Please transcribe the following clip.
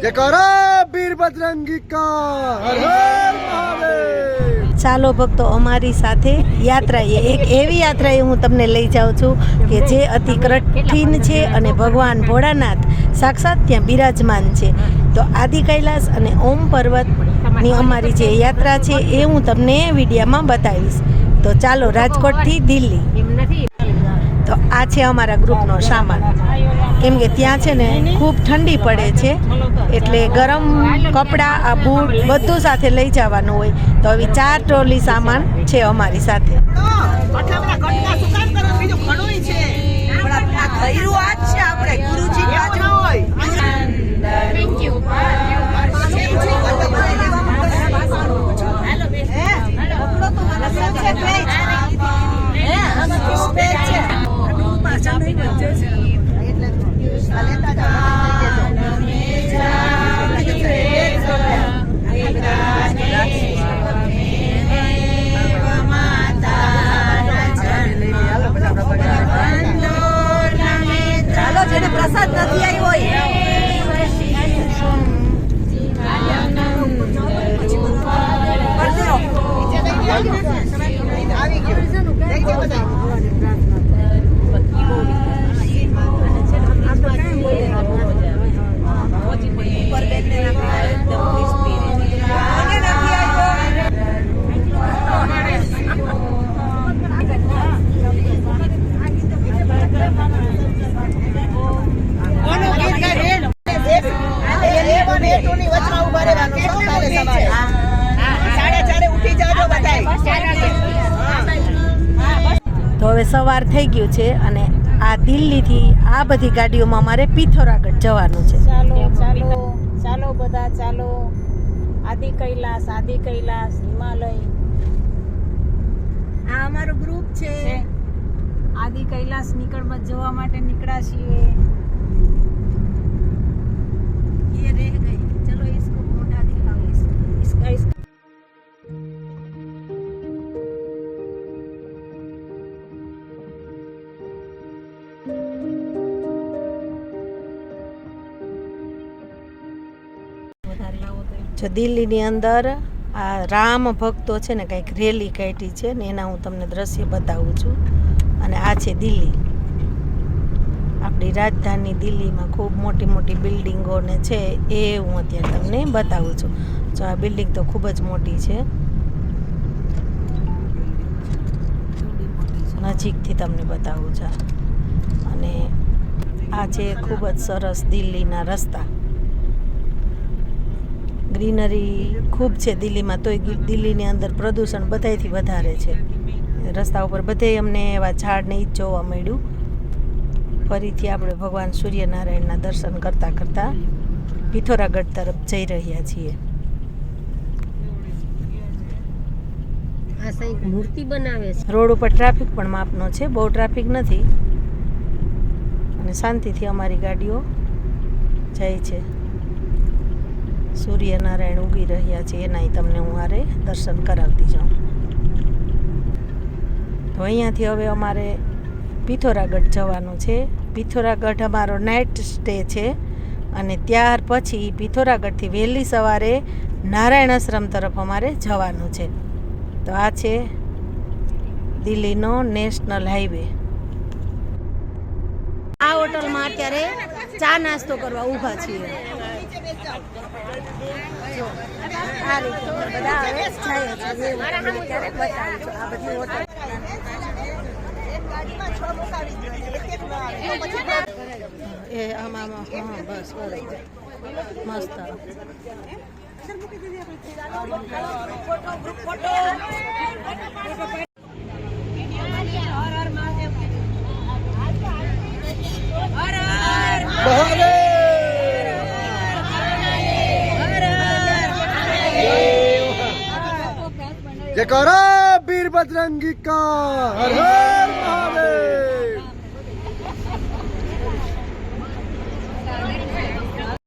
जयकारा वीर बजरंगी का, हर हर महादेव। ચાલો ભક્તો, અમારી સાથે યાત્રાએ એક એવી યાત્રાએ હું તમને લઈ જાઉં છું કે જે અતિ કઠિન છે અને ભગવાન ભોળાનાથ સાક્ષાત ત્યાં બિરાજમાન છે. તો આદિ કૈલાસ અને ઓમ પર્વતની અમારી જે યાત્રા છે એ હું તમને વિડીયોમાં બતાવીશ. તો ચાલો, રાજકોટથી દિલ્હી. તો આ છે અમારા ગ્રુપનો સામાન, કેમ કે ત્યાં છે ને ખૂબ ઠંડી પડે છે, એટલે ગરમ કપડાં, આ બૂટ બધું સાથે લઈ જવાનું હોય. તો આવી 4 ટ્રોલી સામાન છે અમારી સાથે. પ્રસાદ નથી આવ્યો હોય તો હવે સવાર થઈ ગયું છે અને આ દિલ્હીથી આ બધી ગાડીઓમાં અમારે પિથોરાગઢ જવાનું છે. ચાલો બધા ચાલો. આદિ કૈલાસ હિમાલય, આ અમારું ગ્રુપ છે. આદિ કૈલાસ જવા માટે નીકળ્યા છીએ. ये रह गई, चलो इसको मोटा दिखाओ. इसका જો દિલ્હીની અંદર આ રામ ભક્તો છે ને કંઈક રેલી કાઢી છે ને એના હું તમને દ્રશ્ય બતાવું છું. અને આ છે દિલ્હી, આપણી રાજધાની દિલ્હીમાં ખૂબ મોટી મોટી બિલ્ડિંગો ને છે એ હું અત્યારે તમને બતાવું છું. જો આ બિલ્ડિંગ તો ખૂબ જ મોટી છે, નજીકથી તમને બતાવું છું. અને આ છે ખૂબ જ સરસ દિલ્હીના રસ્તા. ગ્રીનરી ખૂબ છે દિલ્હીમાં, તોય દિલ્હીની અંદર પ્રદૂષણ બધાયથી વધારે છે. રસ્તા ઉપર બધે અમને એવા ઝાડ ને જ જોવા મળ્યું. ફરીથી આપણે ભગવાન સૂર્યનારાયણના દર્શન કરતાં કરતાં પિથોરાગઢ તરફ જઈ રહ્યા છીએ. આ સાઈડ મૂર્તિ બનાવે છે. રોડ ઉપર ટ્રાફિક પણ માપનો છે, બહુ ટ્રાફિક નથી અને શાંતિથી અમારી ગાડીઓ જાય છે. સૂર્યનારાયણ ઉગી રહ્યા છે એનાય તમને હું આરે દર્શન કરાવતી જાઉં. તો અહીંયાથી હવે અમારે પિથોરાગઢ જવાનું છે. પિથોરાગઢ અમારો નાઇટ સ્ટે છે અને ત્યાર પછી પિથોરાગઢથી વહેલી સવારે નારાયણ આશ્રમ તરફ અમારે જવાનું છે. તો આ છે દિલ્હીનો નેશનલ હાઈવે. આ હોટલમાં અત્યારે ચા નાસ્તો કરવા ઊભા છીએ. જો આ રીતે બધા હવે જાય છે. ક્યારેક બતાવીશું આ બધી હોટલ. એ આમાં હા બસ બરાબર મસ્ત. जयकारा वीर बजरंगी का, हर हर महादेव।